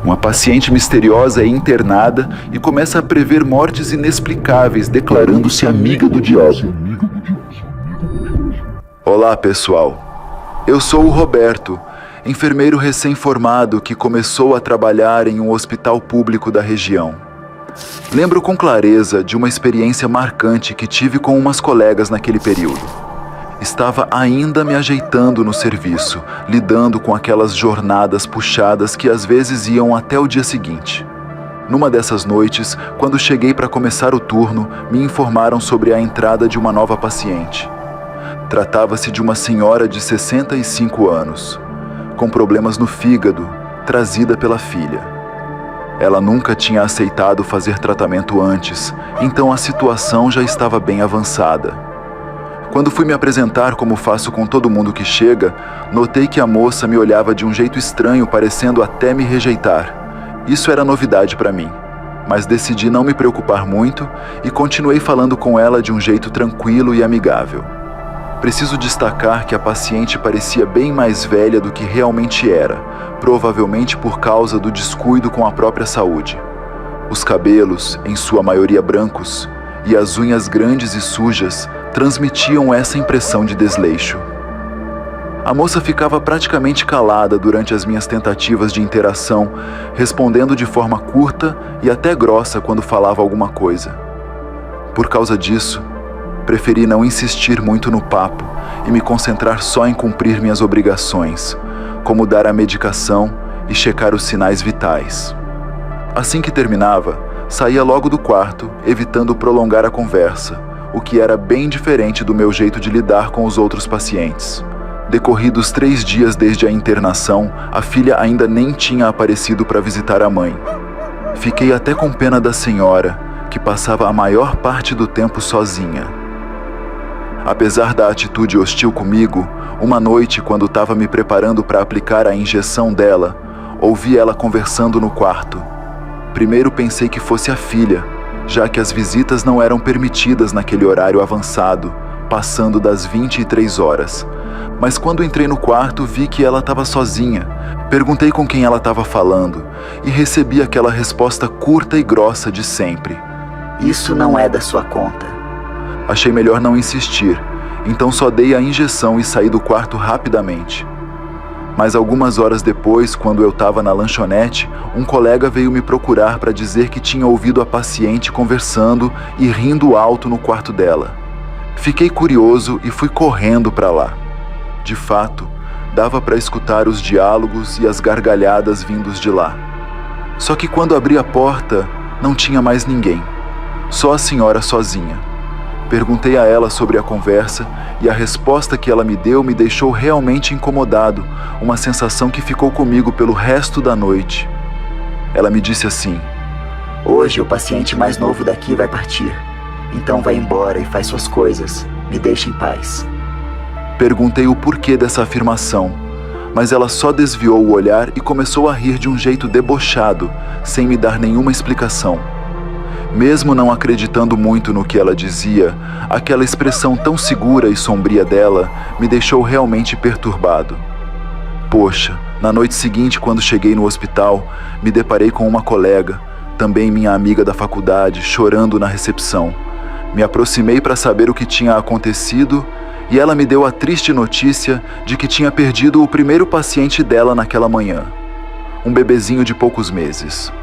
Uma paciente misteriosa é internada e começa a prever mortes inexplicáveis, declarando-se amiga do diabo. Olá, pessoal. Eu sou o Roberto, enfermeiro recém-formado que começou a trabalhar em um hospital público da região. Lembro com clareza de uma experiência marcante que tive com umas colegas naquele período. Estava ainda me ajeitando no serviço, lidando com aquelas jornadas puxadas que às vezes iam até o dia seguinte. Numa dessas noites, quando cheguei para começar o turno, me informaram sobre a entrada de uma nova paciente. Tratava-se de uma senhora de 65 anos, com problemas no fígado, trazida pela filha. Ela nunca tinha aceitado fazer tratamento antes, então a situação já estava bem avançada. Quando fui me apresentar como faço com todo mundo que chega, notei que a moça me olhava de um jeito estranho, parecendo até me rejeitar. Isso era novidade para mim, mas decidi não me preocupar muito e continuei falando com ela de um jeito tranquilo e amigável. Preciso destacar que a paciente parecia bem mais velha do que realmente era, provavelmente por causa do descuido com a própria saúde. Os cabelos, em sua maioria brancos, e as unhas grandes e sujas transmitiam essa impressão de desleixo. A moça ficava praticamente calada durante as minhas tentativas de interação, respondendo de forma curta e até grossa quando falava alguma coisa. Por causa disso, preferi não insistir muito no papo e me concentrar só em cumprir minhas obrigações, como dar a medicação e checar os sinais vitais. Assim que terminava, saía logo do quarto, evitando prolongar a conversa, o que era bem diferente do meu jeito de lidar com os outros pacientes. Decorridos 3 dias desde a internação, a filha ainda nem tinha aparecido para visitar a mãe. Fiquei até com pena da senhora, que passava a maior parte do tempo sozinha. Apesar da atitude hostil comigo, uma noite, quando estava me preparando para aplicar a injeção dela, ouvi ela conversando no quarto. Primeiro pensei que fosse a filha, já que as visitas não eram permitidas naquele horário avançado, passando das 23 horas. Mas quando entrei no quarto, vi que ela estava sozinha. Perguntei com quem ela estava falando e recebi aquela resposta curta e grossa de sempre. Isso não é da sua conta. Achei melhor não insistir, então só dei a injeção e saí do quarto rapidamente. Mas algumas horas depois, quando eu estava na lanchonete, um colega veio me procurar para dizer que tinha ouvido a paciente conversando e rindo alto no quarto dela. Fiquei curioso e fui correndo para lá. De fato, dava para escutar os diálogos e as gargalhadas vindos de lá. Só que quando abri a porta, não tinha mais ninguém. Só a senhora sozinha. Perguntei a ela sobre a conversa e a resposta que ela me deu me deixou realmente incomodado, uma sensação que ficou comigo pelo resto da noite. Ela me disse assim: Hoje o paciente mais novo daqui vai partir, então vai embora e faz suas coisas, me deixe em paz. Perguntei o porquê dessa afirmação, mas ela só desviou o olhar e começou a rir de um jeito debochado, sem me dar nenhuma explicação. Mesmo não acreditando muito no que ela dizia, aquela expressão tão segura e sombria dela me deixou realmente perturbado. Poxa, na noite seguinte, quando cheguei no hospital, me deparei com uma colega, também minha amiga da faculdade, chorando na recepção. Me aproximei para saber o que tinha acontecido e ela me deu a triste notícia de que tinha perdido o primeiro paciente dela naquela manhã, um bebezinho de poucos meses.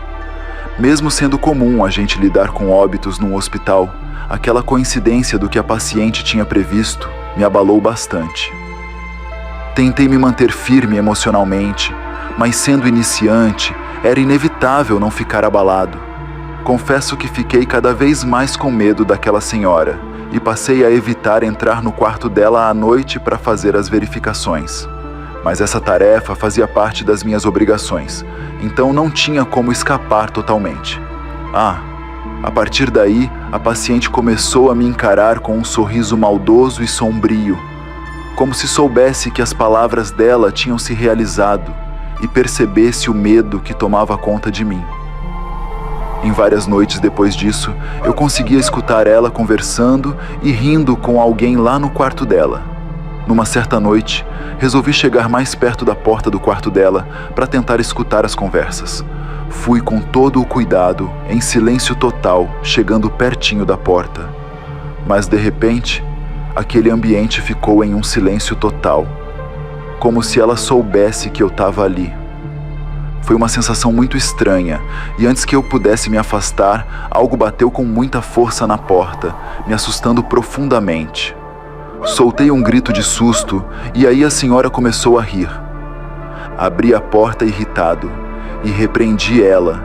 Mesmo sendo comum a gente lidar com óbitos num hospital, aquela coincidência do que a paciente tinha previsto me abalou bastante. Tentei me manter firme emocionalmente, mas sendo iniciante, era inevitável não ficar abalado. Confesso que fiquei cada vez mais com medo daquela senhora e passei a evitar entrar no quarto dela à noite para fazer as verificações. Mas essa tarefa fazia parte das minhas obrigações, então não tinha como escapar totalmente. A partir daí, a paciente começou a me encarar com um sorriso maldoso e sombrio, como se soubesse que as palavras dela tinham se realizado e percebesse o medo que tomava conta de mim. Em várias noites depois disso, eu conseguia escutar ela conversando e rindo com alguém lá no quarto dela. Numa certa noite, resolvi chegar mais perto da porta do quarto dela para tentar escutar as conversas. Fui com todo o cuidado, em silêncio total, chegando pertinho da porta. Mas de repente, aquele ambiente ficou em um silêncio total, como se ela soubesse que eu estava ali. Foi uma sensação muito estranha, e antes que eu pudesse me afastar, algo bateu com muita força na porta, me assustando profundamente. Soltei um grito de susto, e aí a senhora começou a rir. Abri a porta irritado, e repreendi ela,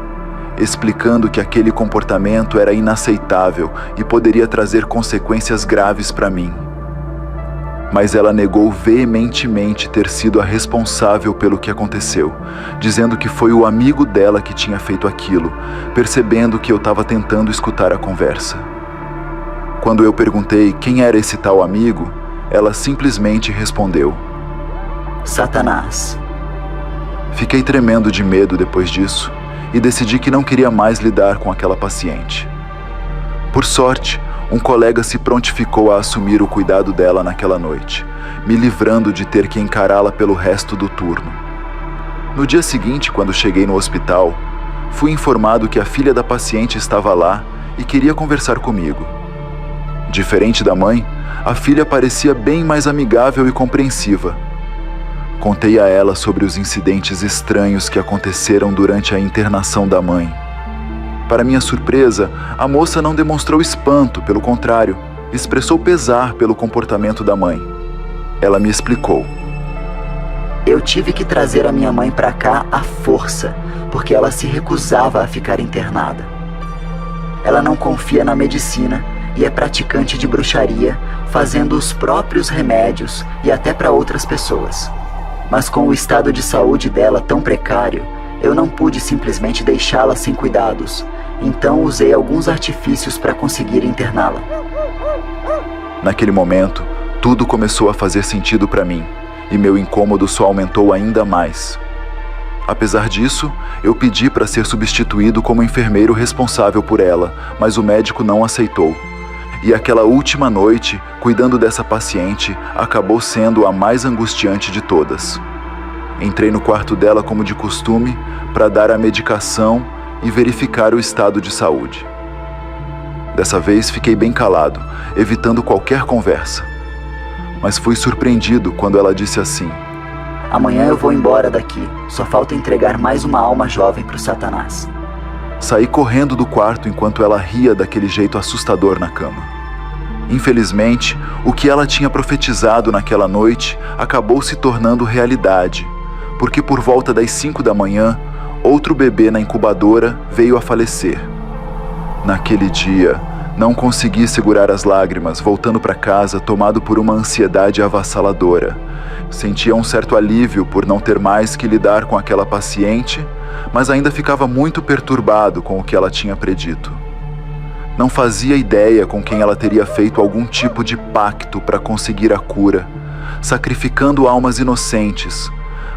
explicando que aquele comportamento era inaceitável e poderia trazer consequências graves para mim. Mas ela negou veementemente ter sido a responsável pelo que aconteceu, dizendo que foi o amigo dela que tinha feito aquilo, percebendo que eu estava tentando escutar a conversa. Quando eu perguntei quem era esse tal amigo, ela simplesmente respondeu: Satanás. Fiquei tremendo de medo depois disso e decidi que não queria mais lidar com aquela paciente. Por sorte, um colega se prontificou a assumir o cuidado dela naquela noite, me livrando de ter que encará-la pelo resto do turno. No dia seguinte, quando cheguei no hospital, fui informado que a filha da paciente estava lá e queria conversar comigo. Diferente da mãe, a filha parecia bem mais amigável e compreensiva. Contei a ela sobre os incidentes estranhos que aconteceram durante a internação da mãe. Para minha surpresa, a moça não demonstrou espanto, pelo contrário, expressou pesar pelo comportamento da mãe. Ela me explicou: Eu tive que trazer a minha mãe para cá à força, porque ela se recusava a ficar internada. Ela não confia na medicina e é praticante de bruxaria, fazendo os próprios remédios e até para outras pessoas. Mas com o estado de saúde dela tão precário, eu não pude simplesmente deixá-la sem cuidados, então usei alguns artifícios para conseguir interná-la. Naquele momento, tudo começou a fazer sentido para mim, e meu incômodo só aumentou ainda mais. Apesar disso, eu pedi para ser substituído como enfermeiro responsável por ela, mas o médico não aceitou. E aquela última noite, cuidando dessa paciente, acabou sendo a mais angustiante de todas. Entrei no quarto dela como de costume para dar a medicação e verificar o estado de saúde. Dessa vez fiquei bem calado, evitando qualquer conversa. Mas fui surpreendido quando ela disse assim: Amanhã eu vou embora daqui, só falta entregar mais uma alma jovem para o Satanás. Saí correndo do quarto enquanto ela ria daquele jeito assustador na cama. Infelizmente, o que ela tinha profetizado naquela noite acabou se tornando realidade, porque por volta das 5 da manhã, outro bebê na incubadora veio a falecer. Naquele dia, não consegui segurar as lágrimas, voltando para casa tomado por uma ansiedade avassaladora. Sentia um certo alívio por não ter mais que lidar com aquela paciente, mas ainda ficava muito perturbado com o que ela tinha predito. Não fazia ideia com quem ela teria feito algum tipo de pacto para conseguir a cura, sacrificando almas inocentes,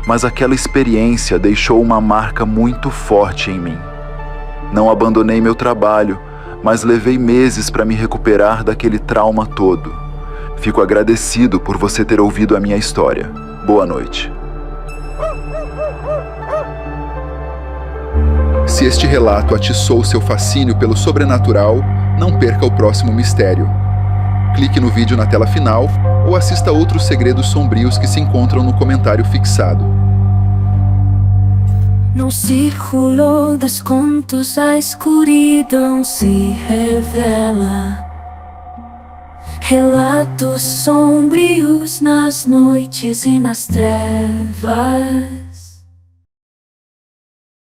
mas aquela experiência deixou uma marca muito forte em mim. Não abandonei meu trabalho, mas levei meses para me recuperar daquele trauma todo. Fico agradecido por você ter ouvido a minha história. Boa noite. Se este relato atiçou seu fascínio pelo sobrenatural, não perca o próximo mistério. Clique no vídeo na tela final ou assista outros segredos sombrios que se encontram no comentário fixado. No círculo dos contos a escuridão se revela. Relatos sombrios nas noites e nas trevas.